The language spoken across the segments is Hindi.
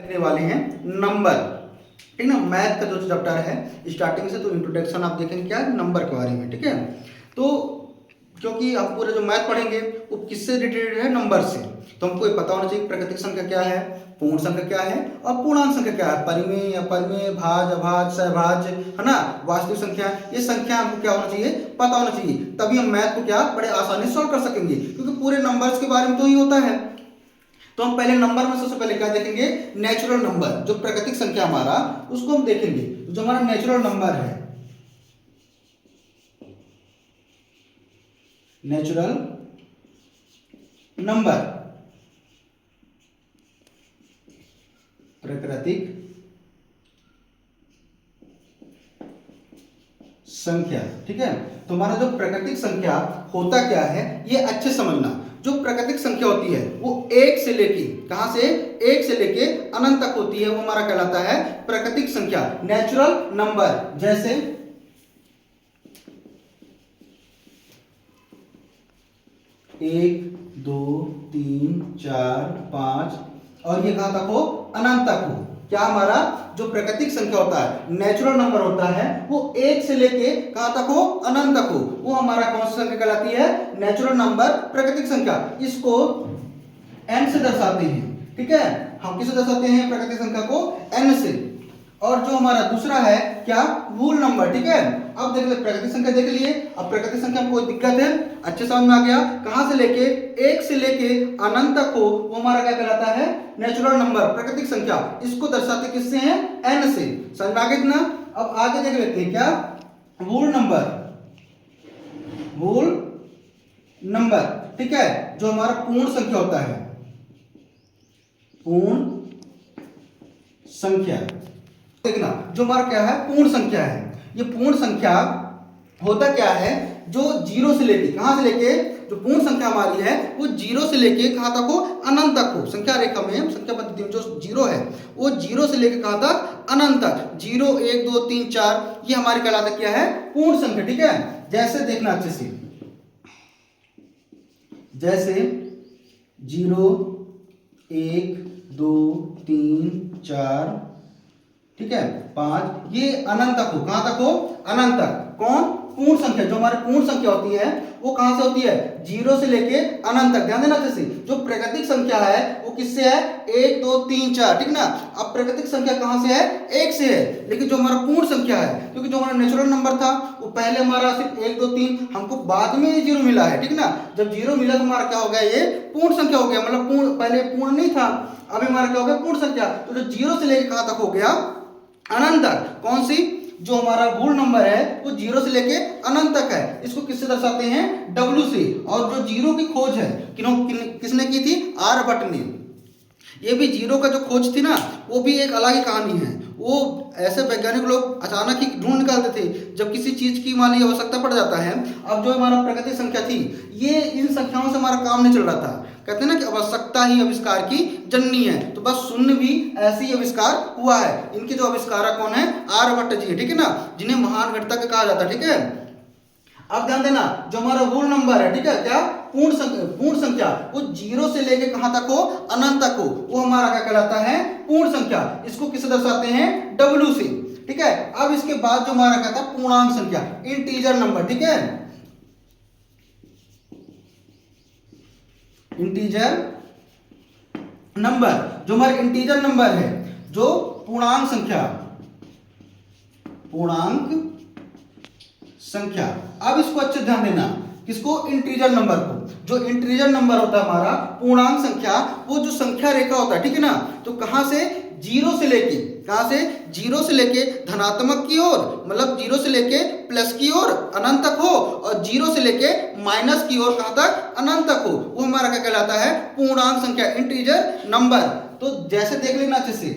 देखने वाले हैं नंबर, ठीक ना। मैथ का जो चैप्टर है स्टार्टिंग से, तो इंट्रोडक्शन आप देखेंगे क्या है नंबर के बारे में, ठीक है। तो क्योंकि हम पूरे जो मैथ पढ़ेंगे वो किससे रिलेटेड है, नंबर से। तो हमको ये पता होना चाहिए प्राकृतिक संख्या क्या है, पूर्ण संख्या क्या है और पूर्णांक संख्या क्या है, परिमेय अपरिमेय, भाज अभाज सहभाज, है ना, वास्तविक संख्या। ये संख्या हमको क्या होना चाहिए, पता होना चाहिए, तभी हम मैथ को क्या बड़े आसानी से सॉल्व कर सकेंगे, क्योंकि पूरे नंबर्स के बारे में तो ही होता है। तो हम पहले नंबर में सबसे पहले क्या देखेंगे, नेचुरल नंबर, जो प्राकृतिक संख्या हमारा, उसको हम देखेंगे। तो जो हमारा नेचुरल नंबर है, नेचुरल नंबर, प्राकृतिक संख्या, ठीक है। तो हमारा जो प्राकृतिक संख्या होता क्या है, ये अच्छे समझना। जो प्राकृतिक संख्या होती है वो एक से लेके, कहां से, एक से लेके अनंत तक होती है, वो हमारा कहलाता है प्राकृतिक संख्या, नेचुरल नंबर। जैसे 1 2 3 4 5, और ये कहां तक हो, अनंत तक हो। क्या हमारा जो प्राकृतिक संख्या होता है, नेचुरल नंबर होता है, वो एक से लेके कहां तक हो, अनंत तक हो, वो हमारा कौन सी संख्या कहलाती है, नेचुरल नंबर, प्राकृतिक संख्या। इसको n से दर्शाते हैं, ठीक है। हम किससे दर्शाते हैं प्राकृतिक संख्या को, n से। और जो हमारा दूसरा है क्या, मूल नंबर, ठीक है। अब देख ले, प्राकृतिक संख्या देख लिए। अब प्राकृतिक संख्या में कोई दिक्कत है, अच्छे समझ में आ गया। कहां से लेके, एक से लेके अनंत तक हो, वो हमारा क्या कहलाता है, नेचुरल नंबर, प्राकृतिक संख्या। इसको दर्शाते किससे हैं, n से। समझ में आ गया ना। अब आगे देख लेते हैं क्या, मूल नंबर, मूल नंबर, ठीक है, जो हमारा पूर्ण संख्या होता है, पूर्ण संख्या। देखना, जो हमारा क्या है, पूर्ण संख्या है। ये पूर्ण संख्या होता क्या है, जो जीरो से लेके, कहां से लेके, जो पूर्ण संख्या हमारी है वो जीरो से लेके कहां तक हो, अनंत तक हो। संख्या रेखा में, संख्या पद्धति में जो जीरो है वो जीरो से लेके कहां तक, अनंत तक। 0 1 2 3 4, ये हमारी कहलाता क्या है, पूर्ण संख्या, ठीक है। जैसे देखना अच्छे से, जैसे 0 1 2 3 4, ठीक है, 5, ये अनंत तक हो, कहां तक हो, अनंत तक। कौन, पूर्ण संख्या। जो हमारी पूर्ण संख्या होती है वो कहां से होती है, जीरो से लेके अनंत तक। ध्यान देना अच्छे से। जो प्राकृतिक संख्या है वो किससे है, 1 2 3 4, ठीक ना। अब प्राकृतिक संख्या कहां से है, एक से है। लेकिन जो हमारा पूर्ण संख्या है, क्योंकि जो हमारा नेचुरल नंबर था वो पहले हमारा सिर्फ 1 2 3, हमको बाद में ये जीरो मिला है, ठीक ना। जब जीरो मिला तो हमारा क्या हो गया, ये पूर्ण संख्या हो गया। मतलब पूर्ण, पहले पूर्ण नहीं था, अभी हमारा क्या हो गया, पूर्ण संख्या। तो जो जीरो से लेके कहां तक हो गया, अनंत तक। कौन सी, जो हमारा मूल नंबर है वो जीरो से लेके अनंत तक है। इसको किससे दर्शाते हैं, W से। और जो जीरो की खोज है किसने की थी, आर्यभट्ट ने। ये भी जीरो का जो खोज थी ना, वो भी एक अलग ही कहानी है। वो ऐसे वैज्ञानिक लोग अचानक ही ढूंढ निकालते थे जब किसी चीज की मान ली आवश्यकता पड़ जाता है। अब जो हमारा प्राकृतिक संख्या थी, ये इन संख्याओं से हमारा काम नहीं चल रहा था। कहते हैं ना कि आवश्यकता ही आविष्कार की जननी है। तो बस शून्य भी ऐसे ही आविष्कार हुआ है। इनके जो आविष्कारक कौन है, आर्यभट्ट जी है, ठीक है ना, जिन्हें महान गणितज्ञ कहा जाता है, ठीक है। अब ध्यान देना, जो हमारा मूल नंबर है, ठीक है, क्या, पूर्ण संख्या, वो जीरो से लेके कहां तक हो, अनंत तक हो, वो हमारा क्या कहलाता है, पूर्ण संख्या। इसको किससे दर्शाते हैं, W से, ठीक है। अब इसके बाद जो हमारा कहता है पूर्णांक संख्या, इंटीजर नंबर, ठीक है, इंटीजर नंबर। जो हमारे इंटीजर नंबर है, जो पूर्णांक संख्या, पूर्णांक संख्या। अब इसको अच्छे ध्यान देना, किसको, इंटीजर नंबर को। जो इंटीजर नंबर होता है हमारा, पूर्णांक संख्या, वो जो संख्या रेखा होता है, ठीक है ना। तो कहां से, जीरो से लेके, कहां से, जीरो से लेके धनात्मक की ओर, मतलब जीरो से लेके प्लस की ओर अनंत तक हो, और जीरो से लेके माइनस की ओर कहां तक, अनंत तक हो, वो हमारा क्या कहलाता है, पूर्णांक संख्या, इंटीजर नंबर। तो जैसे देख लेना अच्छे से,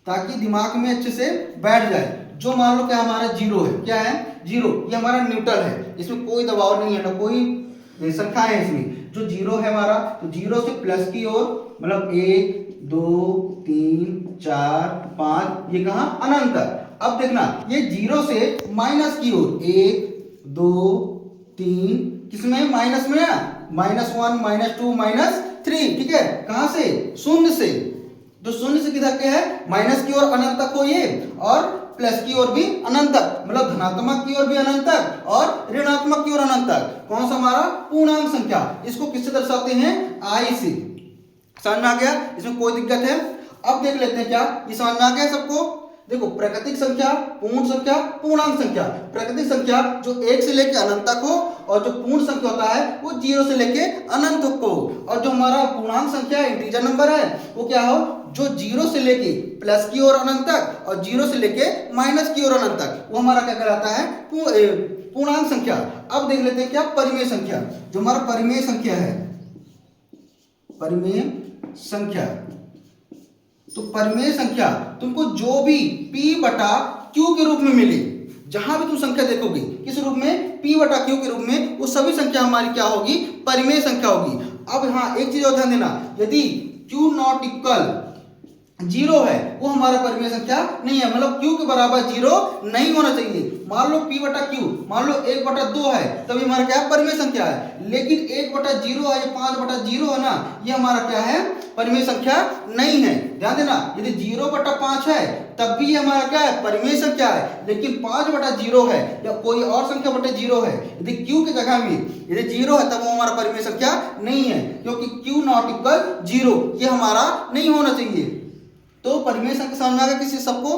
ताकि दिमाग में अच्छे से बैठ जाए। जो मान लो क्या हमारा जीरो है, क्या है, जीरो, ये हमारा न्यूट्रल है, इसमें कोई दबाव नहीं है, ना कोई संख्या है इसमें। जो जीरो है हमारा, तो जीरो से प्लस की ओर, मतलब 1 2 3 4 5, ये कहां, अनंत तक। अब देखना, ये जीरो से माइनस की ओर, 1 2 3, किसमें, माइनस में, -1 -2 -3, ठीक है। कहां से, शून्य से, जो शून्य से किधर के है, माइनस की ओर अनंत तक हो ये, और प्लस की ओर भी अनंत तक, मतलब धनात्मक की ओर भी अनंत तक और ऋणात्मक की ओर अनंत तक। कौन सा हमारा पूर्णांक संख्या, इसको किससे दर्शाते हैं, आई से। समझ में आ गया, इसमें कोई दिक्कत है। अब देख लेते हैं क्या ये समझ में आ गया सबको। देखो प्राकृतिक संख्या, पूर्ण संख्या, पूर्णांक संख्या। प्राकृतिक संख्या जो 1 से लेकर अनंत तक हो, और जो पूर्ण संख्या होता है वो 0 से लेकर अनंत तक हो। और जो हमारा पूर्णांक संख्या इंटीजर नंबर है वो क्या हो, जो 0 से लेके प्लस की ओर अनंत तक और 0 से लेके माइनस की ओर अनंत तक, वो हमारा क्या कहलाता है, पूर्णांक संख्या। अब देख लेते हैं क्या परिमेय संख्या। जो हमारा परिमेय संख्या है, परिमेय संख्या, तो परिमेय संख्या तुमको जो भी p बटा q के रूप में मिले, जहां भी तुम संख्या देखोगे किस रूप में, p बटा q के रूप में, वो सभी संख्या हमारी क्या होगी, परिमेय संख्या होगी। अब हाँ एक चीज और ध्यान देना, यदि q नॉट इक्वल 0 है वो हमारा परिमेय संख्या नहीं है, मतलब q के बराबर 0 नहीं होना चाहिए। मान लो p बटा q, मान लो 1 बटा 2 है, तभी हमारा क्या है, परिमेय संख्या है। लेकिन 1 बटा 0 है, 5 बटा 0 है ना, ये हमारा क्या है, परिमेय संख्या नहीं है। ध्यान देना, यदि 0 बटा 5 है तब भी ये हमारा क्या है, परिमेय संख्या है। लेकिन 5 बटा 0 है या कोई और संख्या बटे 0 है, यदि q की जगह में यदि 0 है तब वो हमारा परिमेय संख्या नहीं है, क्योंकि q नॉट इक्वल 0 ये हमारा नहीं होना चाहिए। तो परिमेय संख्या समझ में आ गया किसी सबको।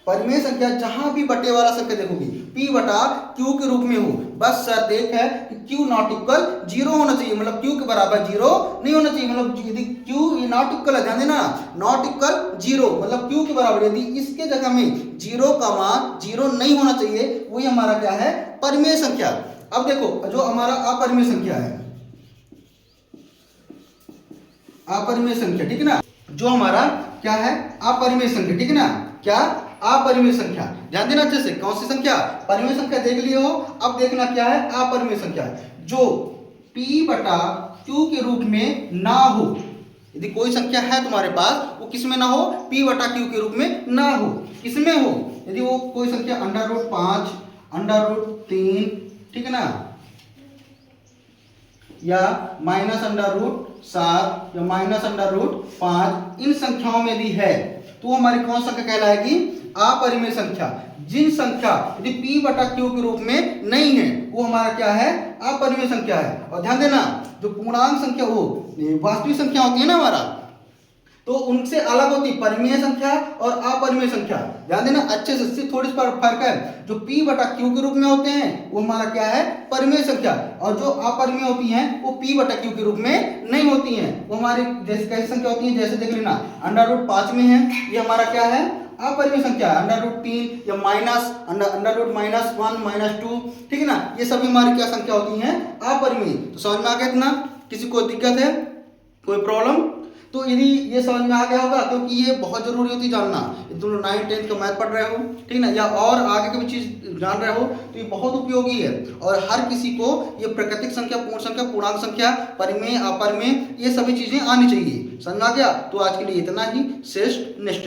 परिमेय संख्या जहां भी बटे वाला संख्या देखोगी p बटा q के रूप में हो, बस शर्त एक है कि q नॉट इक्वल 0 होना चाहिए, मतलब q के बराबर 0 नहीं होना चाहिए। मतलब यदि q नॉट इक्वल है, ध्यान देना, नॉट इक्वल 0 मतलब q के बराबर, यदि इसके जगह में 0 का मान 0 नहीं होना चाहिए, वही हमारा क्या है, परिमेय संख्या। अब देखो जो हमारा अपरिमेय संख्या है, अपरिमेय संख्या, ठीक है ना, जो हमारा क्या है, अपरिमेय संख्या, ठीक है ना, क्या, अपरिमेय संख्या। ध्यान देना अच्छे से, कौन सी संख्या, परिमेय संख्या देख लिए हो, अब देखना क्या है, अपरिमेय संख्या, जो p बटा q के रूप में ना हो। यदि कोई संख्या है तुम्हारे पास, वो किसमें ना हो, p बटा q के रूप में ना हो, किसमें हो, यदि वो कोई संख्या √5, √3, ठीक है ना, या -√7 या -√5, इन संख्याओं में भी है, तो हमारी कौन संख्या कहलाएगी, अपरिमेय संख्या। जिन संख्या यदि p बटा q के रूप में नहीं है वो हमारा क्या है, अपरिमेय संख्या है। और ध्यान देना, जो पूर्णांक संख्या वो वास्तविक संख्या होती है ना हमारा, तो उनसे अलग होती परिमेय संख्या और अपरिमेय संख्या। ध्यान देना अच्छे से, इससे थोड़ी फर्क है। जो p बटा q के रूप में होते हैं वो हमारा क्या है, परिमेय संख्या, और जो अपरिमेय होती हैं वो p बटा q के रूप में नहीं होती हैं। वो हमारी जैसे कैसी संख्या होती है, जैसे देख लेना √5 में है, ये हमारा क्या है, अपरिमेय संख्या है। √3 या -1 -2, ठीक है ना, ये सभी हमारी क्या संख्या होती हैं, अपरिमेय। तो समझ में आ गया इतना, किसी को दिक्कत है, कोई प्रॉब्लम? तो यदि ये समझ में आ गया होगा, क्योंकि ये बहुत जरूरी होती जानना, तुम लोग 9th 10th का मैथ पढ़ रहे हो, ठीक ना, या और आगे की भी चीज जान रहे हो, तो ये बहुत उपयोगी है। और हर किसी को ये प्राकृतिक संख्या, पूर्ण संख्या, पूर्णांक संख्या, परिमेय, अपरिमेय, ये सभी चीजें आनी चाहिए। समझ में आ गया? तो आज के लिए इतना ही, श्रेष्ठ नेक्स्ट